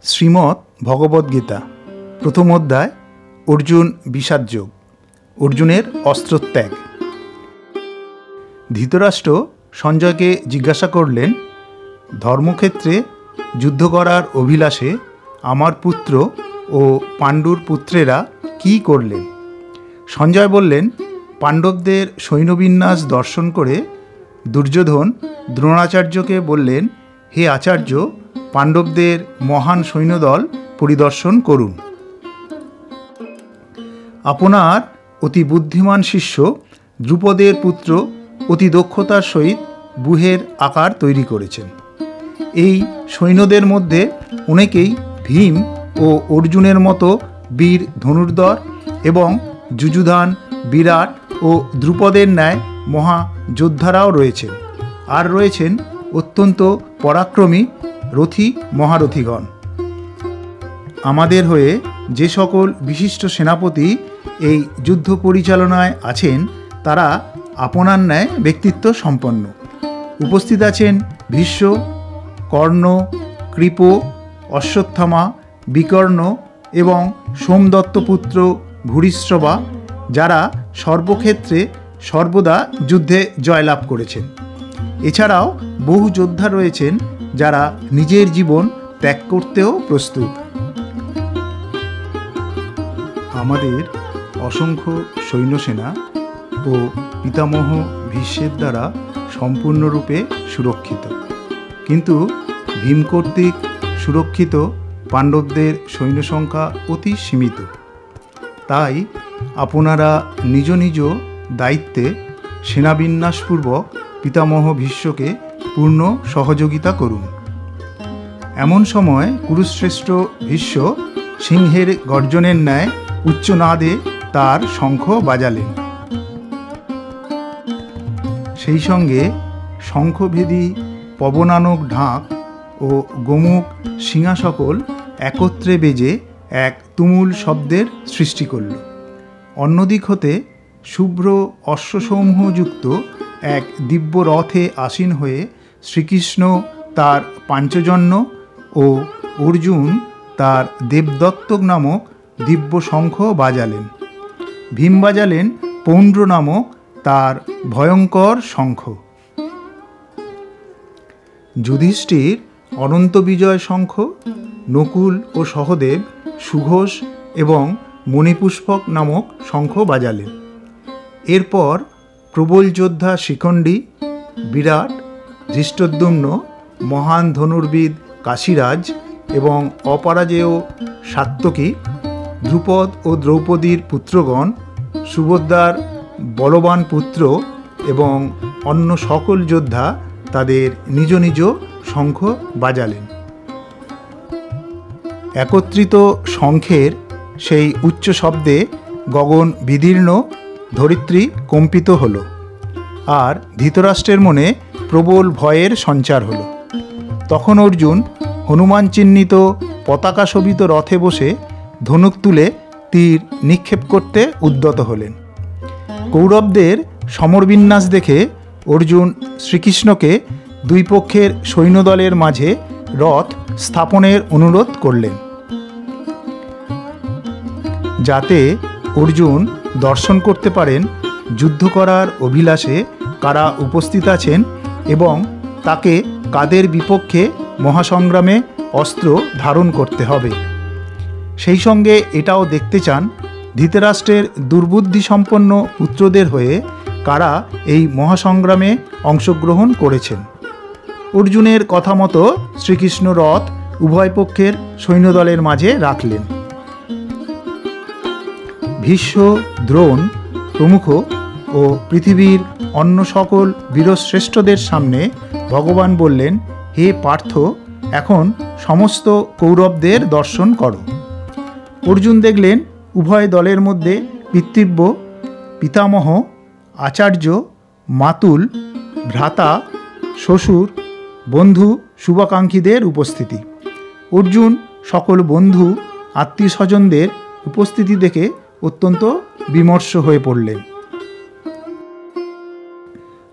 শ্রীমদ্ ভগবদ্গীতা প্রথম অধ্যায় অর্জুন বিষাদযোগ। অর্জুনের অস্ত্রত্যাগ। ধৃতরাষ্ট্র সঞ্জয়কে জিজ্ঞাসা করলেন, ধর্মক্ষেত্রে যুদ্ধ করার অভিলাষে আমার পুত্র ও পাণ্ডুর পুত্রেরা কি করলেন? সঞ্জয় বললেন, পাণ্ডবদের সৈন্যবিন্যাস দর্শন করে দুর্যোধন দ্রোণাচার্যকে বললেন, হে আচার্য, পাণ্ডবদের মহান সৈন্যদল পরিদর্শন করুন। আপনার অতি বুদ্ধিমান শিষ্য দ্রুপদের পুত্র অতি দক্ষতার সহিত ব্যূহের আকার তৈরি করেছেন। এই সৈন্যদের মধ্যে অনেকেই ভীম ও অর্জুনের মতো বীর ধনুর্ধর এবং যুযুধান, বিরাট ও দ্রুপদের ন্যায় মহাযোদ্ধারাও রয়েছেন। আর রয়েছেন অত্যন্ত পরাক্রমী রথী মহারথীগণ। আমাদের হয়ে যে সকল বিশিষ্ট সেনাপতি এই যুদ্ধ পরিচালনায় আছেন তারা আপনার ন্যায় ব্যক্তিত্ব সম্পন্ন। উপস্থিত আছেন ভীষ্ম, কর্ণ, কৃপ, অশ্বত্থামা, বিকর্ণ এবং সোমদত্তপুত্র ভূরিশ্রবা, যারা সর্বক্ষেত্রে সর্বদা যুদ্ধে জয়লাভ করেছেন। এছাড়াও বহু যোদ্ধা রয়েছেন যারা নিজের জীবন ত্যাগ করতেও প্রস্তুত। আমাদের অসংখ্য সৈন্যসেনা ও পিতামহ ভীষ্মের দ্বারা সম্পূর্ণরূপে সুরক্ষিত, কিন্তু ভীম কর্তৃক সুরক্ষিত পাণ্ডবদের সৈন্য সংখ্যা অতি সীমিত। তাই আপনারা নিজ নিজ দায়িত্বে সেনাবিন্যাসপূর্বক পিতামহ ভীষ্মকে পূর্ণ সহযোগিতা করুন। এমন সময় কুরুশ্রেষ্ঠ ভীষ্ম সিংহের গর্জনের ন্যায় উচ্চনাদে তার শঙ্খ বাজালেন। সেই সঙ্গে শঙ্খভেদী পবনানক ঢাক ও গোমুখ শিঙা সকল একত্রে বেজে এক তুমুল শব্দের সৃষ্টি করল। অন্যদিক হতে শুভ্র অশ্বসমূহযুক্ত এক দিব্য রথে আসীন হয়ে শ্রীকৃষ্ণ তার পাঞ্চজন্য ও অর্জুন তার দেবদত্তক নামক দিব্য শঙ্খ বাজালেন। ভীম বাজালেন পৌণ্ড্র নামক তার ভয়ঙ্কর শঙ্খ। যুধিষ্ঠির অনন্ত বিজয় শঙ্খ, নকুল ও সহদেব সুঘোষ এবং মণিপুষ্পক নামক শঙ্খ বাজালেন। এরপর প্রবল যোদ্ধা শিখণ্ডী, বিরাট, ধৃষ্টদ্যুম্ন, মহান ধনুর্বিদ কাশীরাজ এবং অপরাজেয় সাত্যকী, ধ্রুপদ ও দ্রৌপদীর পুত্রগণ, সুভদ্রার বলবান পুত্র এবং অন্য সকল যোদ্ধা তাদের নিজ নিজ শঙ্খ বাজালেন। একত্রিত শঙ্খের সেই উচ্চ শব্দে গগন বিদীর্ণ, ধরিত্রী কম্পিত হল। আর ধৃতরাষ্ট্রের মনে প্রবল ভয়ের সঞ্চার হল। তখন অর্জুন হনুমান চিহ্নিত পতাকা শোভিত রথে বসে ধনুক তুলে তীর নিক্ষেপ করতে উদ্যত হলেন। কৌরবদের সমরবিন্যাস দেখে অর্জুন শ্রীকৃষ্ণকে দুই পক্ষের সৈন্যদলের মাঝে রথ স্থাপনের অনুরোধ করলেন, যাতে অর্জুন দর্শন করতে পারেন যুদ্ধ করার অভিলাষে কারা উপস্থিত আছেন এবং তাকে কাদের বিপক্ষে মহাসংগ্রামে অস্ত্র ধারণ করতে হবে। সেই সঙ্গে এটাও দেখতে চান ধৃতরাষ্ট্রের দুর্বুদ্ধিসম্পন্ন পুত্রদের হয়ে কারা এই মহাসংগ্রামে অংশগ্রহণ করেছেন। অর্জুনের কথা মতো শ্রীকৃষ্ণ রথ উভয় পক্ষের সৈন্যদলের মাঝে রাখলেন। ভীষ্ম, দ্রোণ প্রমুখ ও পৃথিবীর অন্য সকল বীরশ্রেষ্ঠদের সামনে ভগবান বললেন, হে পার্থ, এখন সমস্ত কৌরবদের দর্শন করো। অর্জুন দেখলেন উভয় দলের মধ্যে পিতৃব্য, পিতামহ, আচার্য, মাতুল, ভ্রাতা, শ্বশুর, বন্ধু, শুভাকাঙ্ক্ষীদের উপস্থিতি। অর্জুন সকল বন্ধু আত্মীয় স্বজনদের উপস্থিতি দেখে অত্যন্ত বিমর্ষ হয়ে পড়লেন।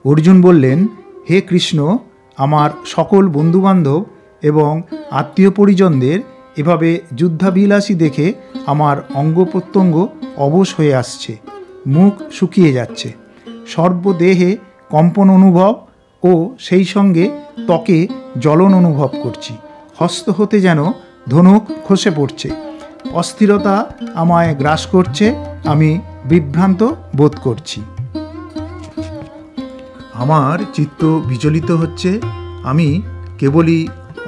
অর্জুন বললেন, হে কৃষ্ণ, আমার সকল বন্ধুবান্ধব এবং আত্মীয় পরিজনদের এভাবে যুদ্ধাভিলাষী দেখে আমার অঙ্গ প্রত্যঙ্গ অবশ হয়ে আসছে, মুখ শুকিয়ে যাচ্ছে, সর্বদেহে কম্পন অনুভব ও সেই সঙ্গে ত্বকে জ্বলন অনুভব করছি। হস্ত হতে যেন ধনুক খসে পড়ছে। অস্থিরতা আমায় গ্রাস করছে, আমি বিভ্রান্ত বোধ করছি। আমার চিত্ত বিচলিত হচ্ছে, আমি কেবলই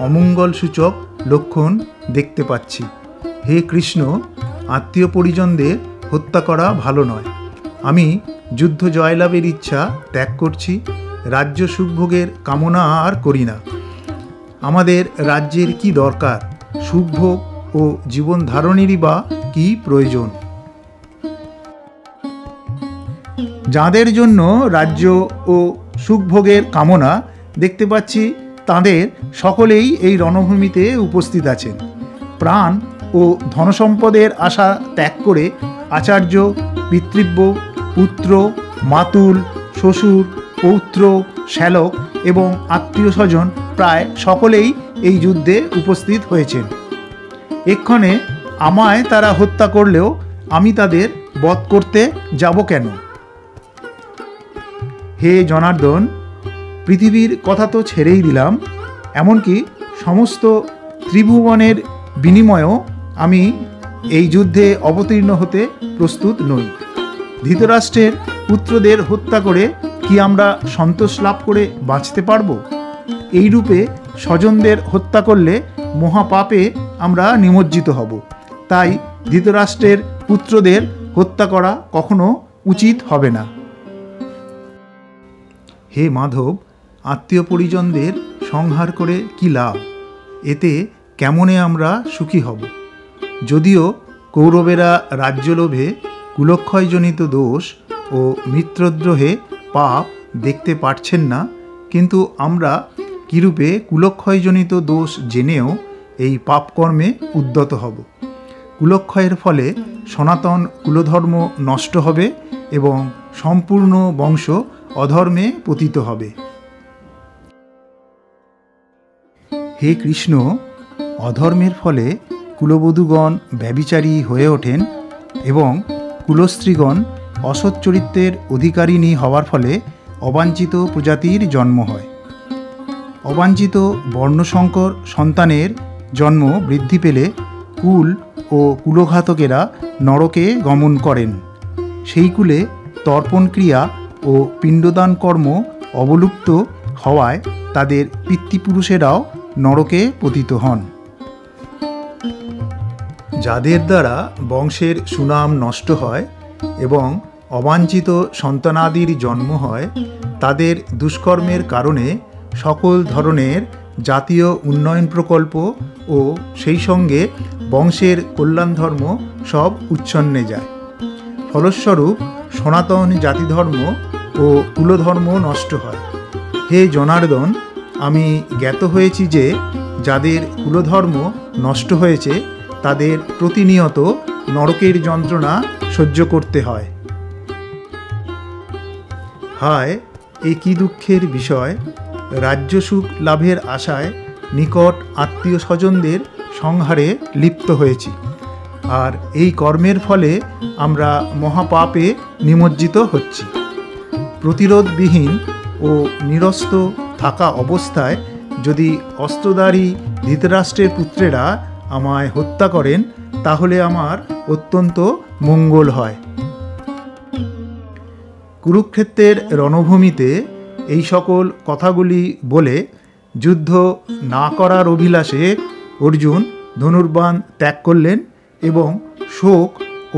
অমঙ্গলসূচক লক্ষণ দেখতে পাচ্ছি। হে কৃষ্ণ, আত্মীয় পরিজনদের হত্যা করা ভালো নয়। আমি যুদ্ধ জয়লাভের ইচ্ছা ত্যাগ করছি, রাজ্য সুখভোগের কামনা আর করি না। আমাদের রাজ্যের কি দরকার? সুখভোগ ও জীবন ধারণেরই বা কি প্রয়োজন? যাদের জন্য রাজ্য ও সুখভোগের কামনা দেখতে পাচ্ছি, তাদের সকলেই এই রণভূমিতে উপস্থিত আছেন। প্রাণ ও ধনসম্পদের আশা ত্যাগ করে আচার্য, পিতৃব্য, পুত্র, মাতুল, শ্বশুর, পৌত্র, শ্যালক এবং আত্মীয় স্বজন প্রায় সকলেই এই যুদ্ধে উপস্থিত হয়েছেন। এক্ষণে আমায় তারা হত্যা করলেও আমি তাদের বধ করতে যাব কেন? হে জনার্দন, পৃথিবীর কথা তো ছেড়েই দিলাম, এমনকি সমস্ত ত্রিভুবনের বিনিময়েও আমি এই যুদ্ধে অবতীর্ণ হতে প্রস্তুত নই। ধৃতরাষ্ট্রের পুত্রদের হত্যা করে কি আমরা সন্তোষ লাভ করে বাঁচতে পারব? এইরূপে স্বজনদের হত্যা করলে মহাপাপে আমরা নিমজ্জিত হব। তাই ধৃতরাষ্ট্রের পুত্রদের হত্যা করা কখনো উচিত হবে না। হে মাধব, আত্মীয় পরিজনদের সংহার করে কি লাভ? এতে কেমনে আমরা সুখী হব? যদিও কৌরবেরা রাজ্যলোভে কুলক্ষয়জনিত দোষ ও মিত্রদ্রোহে পাপ দেখতে পারছেন না, কিন্তু আমরা কিরূপে কুলক্ষয়জনিত দোষ জেনেও এই পাপকর্মে উদ্যত হব। কুলক্ষয়ের ফলে সনাতন কুলধর্ম নষ্ট হবে এবং সম্পূর্ণ বংশ অধর্মে পতিত হবে। হে কৃষ্ণ, অধর্মের ফলে কুলবধূগণ ব্যভিচারী হয়ে ওঠেন এবং কুলস্ত্রীগণ অসৎ চরিত্রের অধিকারিণী হওয়ার ফলে অবাঞ্ছিত প্রজাতির জন্ম হয়। অবাঞ্ছিত বর্ণসংকর সন্তানের জন্ম বৃদ্ধি পেলে কুল ও কুলঘাতকেরা নরকে গমন করেন। সেই কুলে তর্পণ ক্রিয়া ও পিণ্ডদান কর্ম অবলুপ্ত হওয়ায় তাদের পিতৃপুরুষেরাও নরকে পতিত হন। যাদের দ্বারা বংশের সুনাম নষ্ট হয় এবং অবাঞ্ছিত সন্তানাদির জন্ম হয়, তাদের দুষ্কর্মের কারণে সকল ধরনের জাতীয় উন্নয়ন প্রকল্প ও সেই সঙ্গে বংশের কল্যাণ ধর্ম সব উচ্ছন্নে যায়। ফলস্বরূপ সনাতন জাতিধর্ম ও কুলধর্ম নষ্ট হয়। হে জনার্দন, আমি জ্ঞাত হয়েছি যে যাদের কুলধর্ম নষ্ট হয়েছে তাদের প্রতিনিয়ত নরকের যন্ত্রণা সহ্য করতে হয়। হায়, এ কী দুঃখের বিষয়! রাজ্য সুখ লাভের আশায় নিকট আত্মীয় স্বজনদের সংহারে লিপ্ত হয়েছি, আর এই কর্মের ফলে আমরা মহাপাপে নিমজ্জিত হচ্ছি। প্রতিরোধবিহীন ও নিরস্ত্র থাকা অবস্থায় যদি অস্ত্রধারী ধৃতরাষ্ট্রের পুত্রেরা আমায় হত্যা করেন, তাহলে আমার অত্যন্ত মঙ্গল হয়। কুরুক্ষেত্রের রণভূমিতে এই সকল কথাগুলি বলে যুদ্ধ না করার অভিলাষে অর্জুন ধনুর্বাণ ত্যাগ করলেন এবং শোক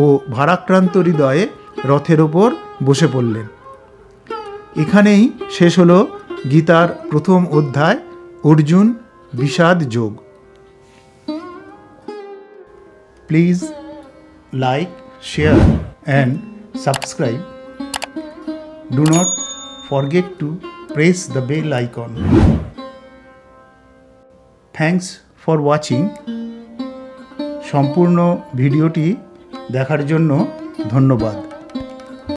ও ভারাক্রান্ত হৃদয়ে রথের ওপর বসে পড়লেন। এখানেই শেষ হলো গীতার প্রথম অধ্যায়, অর্জুন বিষাদ যোগ। Please like, share and subscribe. Do not forget to press the bell icon. Thanks for watching. সম্পূর্ণ ভিডিওটি দেখার জন্য ধন্যবাদ।